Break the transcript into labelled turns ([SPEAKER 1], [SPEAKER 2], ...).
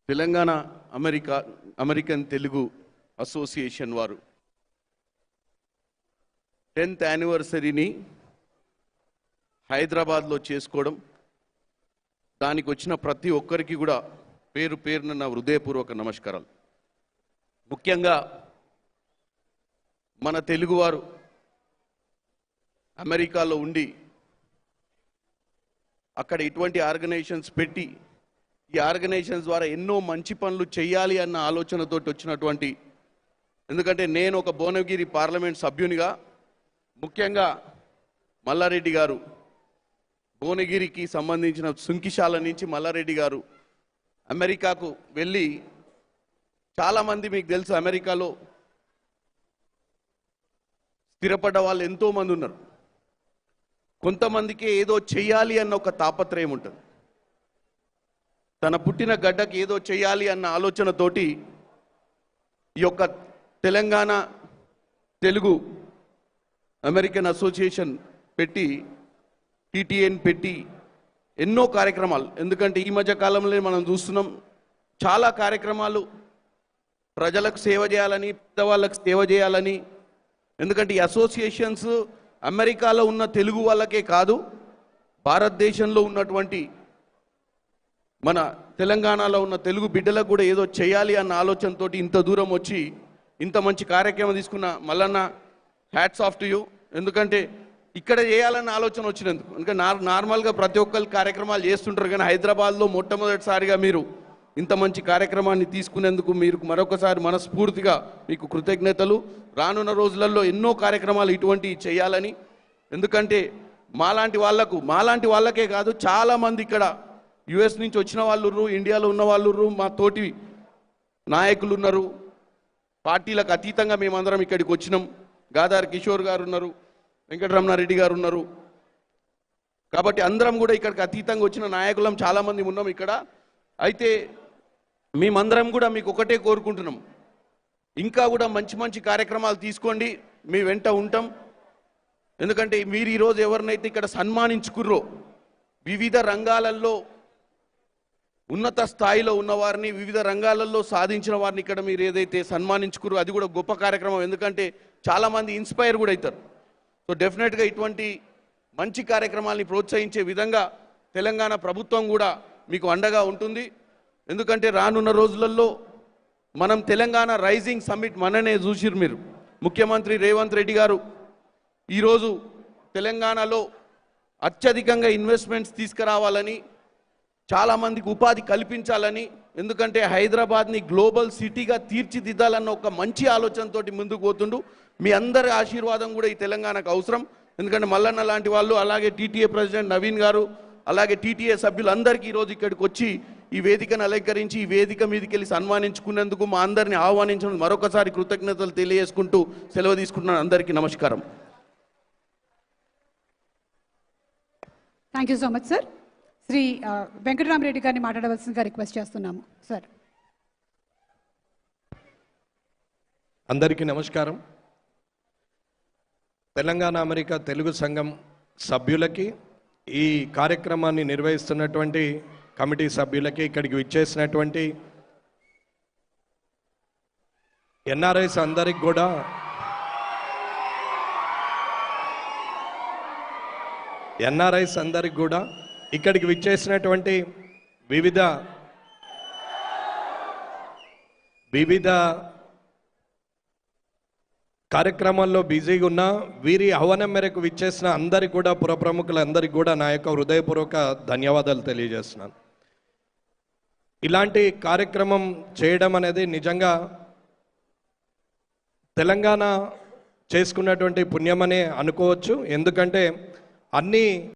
[SPEAKER 1] Telangana American Telugu association వారు 10th యానివర్సరీని హైదరాబాద్లో చేసుకోవడం, దానికి వచ్చిన ప్రతి ఒక్కరికి కూడా పేరు పేరున నా హృదయపూర్వక నమస్కారాలు. ముఖ్యంగా మన తెలుగువారు అమెరికాలో ఉండి అక్కడ ఇటువంటి ఆర్గనైజేషన్స్ పెట్టి ఈ ఆర్గనైజేషన్స్ ద్వారా ఎన్నో మంచి పనులు చేయాలి అన్న ఆలోచనతో వచ్చినటువంటి, ఎందుకంటే నేను ఒక భువనగిరి పార్లమెంట్ సభ్యునిగా ముఖ్యంగా మల్లారెడ్డి గారు భువనగిరికి సంబంధించిన సుంకిశాల నుంచి మల్లారెడ్డి గారు అమెరికాకు వెళ్ళి, చాలామంది మీకు తెలుసు అమెరికాలో స్థిరపడ్డ వాళ్ళు ఎంతోమంది ఉన్నారు. కొంతమందికి ఏదో చెయ్యాలి అన్న ఒక తాపత్రయం ఉంటుంది. తన పుట్టిన గడ్డకి ఏదో చేయాలి అన్న ఆలోచనతోటి ఈ యొక్క తెలంగాణ తెలుగు అమెరికన్ అసోసియేషన్ పెట్టి, టీటీఎన్ పెట్టి ఎన్నో కార్యక్రమాలు, ఎందుకంటే ఈ మధ్య కాలంలో మనం చూస్తున్నాం చాలా కార్యక్రమాలు ప్రజలకు సేవ చేయాలని, పెద్దవాళ్ళకు సేవ చేయాలని. ఎందుకంటే ఈ అసోసియేషన్స్ అమెరికాలో ఉన్న తెలుగు వాళ్ళకే కాదు, భారతదేశంలో ఉన్నటువంటి మన తెలంగాణలో ఉన్న తెలుగు బిడ్డలకు కూడా ఏదో చేయాలి అన్న ఆలోచనతో ఇంత దూరం వచ్చి ఇంత మంచి కార్యక్రమం తీసుకున్న Mallanna, hats off to you. ఎందుకంటే ఇక్కడ చేయాలన్న ఆలోచన వచ్చినందుకు, ఎందుకంటే నార్మల్గా ప్రతి ఒక్కరు కార్యక్రమాలు చేస్తుంటారు, కానీ హైదరాబాద్లో మొట్టమొదటిసారిగా మీరు ఇంత మంచి కార్యక్రమాన్ని తీసుకునేందుకు మీరు మరొకసారి మనస్ఫూర్తిగా మీకు కృతజ్ఞతలు. రానున్న రోజులలో ఎన్నో కార్యక్రమాలు ఇటువంటివి చేయాలని, ఎందుకంటే మాలాంటి వాళ్ళకే కాదు చాలామంది ఇక్కడ యుఎస్ నుంచి వచ్చిన వాళ్ళు, ఇండియాలో ఉన్న వాళ్ళు, మా తోటి నాయకులు ఉన్నారు. పార్టీలకు అతీతంగా మేమందరం ఇక్కడికి వచ్చినాం. గాదార్ కిషోర్ గారు ఉన్నారు, వెంకటరమణారెడ్డి గారు ఉన్నారు. కాబట్టి అందరం కూడా ఇక్కడికి అతీతంగా వచ్చిన నాయకులం చాలామంది ఉన్నాం ఇక్కడ. అయితే మేమందరం కూడా మీకు ఒకటే కోరుకుంటున్నాం, ఇంకా కూడా మంచి మంచి కార్యక్రమాలు తీసుకోండి, మీ వెంట ఉంటాం. ఎందుకంటే మీరు ఈరోజు ఎవరినైతే ఇక్కడ సన్మానించుకుర్రో, వివిధ రంగాలలో ఉన్నత స్థాయిలో ఉన్నవారిని, వివిధ రంగాలలో సాధించిన వారిని ఇక్కడ మీరు ఏదైతే సన్మానించుకుర్రో అది కూడా గొప్ప కార్యక్రమం. ఎందుకంటే చాలామంది ఇన్స్పైర్ కూడా అవుతారు. సో డెఫినెట్గా ఇటువంటి మంచి కార్యక్రమాల్ని ప్రోత్సహించే విధంగా తెలంగాణ ప్రభుత్వం కూడా మీకు అండగా ఉంటుంది. ఎందుకంటే రానున్న రోజులలో మనం తెలంగాణ రైజింగ్ సమ్మిట్ మననే చూసిరు మీరు. ముఖ్యమంత్రి రేవంత్ రెడ్డి గారు ఈరోజు తెలంగాణలో అత్యధికంగా ఇన్వెస్ట్మెంట్స్ తీసుకురావాలని, చాలామందికి ఉపాధి కల్పించాలని, ఎందుకంటే హైదరాబాద్ని గ్లోబల్ సిటీగా తీర్చిదిద్దాలన్న ఒక మంచి ఆలోచనతో ముందుకు పోతుండు. మీ అందరి ఆశీర్వాదం కూడా ఈ తెలంగాణకు అవసరం. ఎందుకంటే మల్లన్న లాంటి వాళ్ళు, అలాగే టీటీఏ ప్రెసిడెంట్ నవీన్ గారు, అలాగే టీటీఏ సభ్యులందరికీ ఈరోజు ఇక్కడికి వచ్చి ఈ వేదికను అలంకరించి ఈ వేదిక మీదకి వెళ్ళి సన్మానించుకున్నందుకు మా అందరిని ఆహ్వానించడం మరొకసారి కృతజ్ఞతలు తెలియజేసుకుంటూ సెలవు తీసుకుంటున్నాను. అందరికీ నమస్కారం.
[SPEAKER 2] Thank you so much sir. Shri Venkataramareddy గారిని మాట్లాడవలసిందిగా రిక్వెస్ట్ చేస్తున్నాము సార్.
[SPEAKER 3] అందరికీ నమస్కారం. తెలంగాణ అమెరికా తెలుగు సంఘం సభ్యులకి, ఈ కార్యక్రమాన్ని నిర్వహిస్తున్నటువంటి కమిటీ సభ్యులకి, ఇక్కడికి విచ్చేసినటువంటి ఎన్ఆర్ఐస్ అందరికి కూడా ఇక్కడికి విచ్చేసినటువంటి వివిధ కార్యక్రమాల్లో బిజీగా ఉన్న వీరి ఆహ్వానం మేరకు విచ్చేసిన అందరికి కూడా, పుర ప్రముఖులందరికీ కూడా నా యొక్క హృదయపూర్వక ధన్యవాదాలు తెలియజేస్తున్నాను. ఇలాంటి కార్యక్రమం చేయడం అనేది నిజంగా తెలంగాణ చేసుకున్నటువంటి పుణ్యమనే అనుకోవచ్చు. ఎందుకంటే అన్ని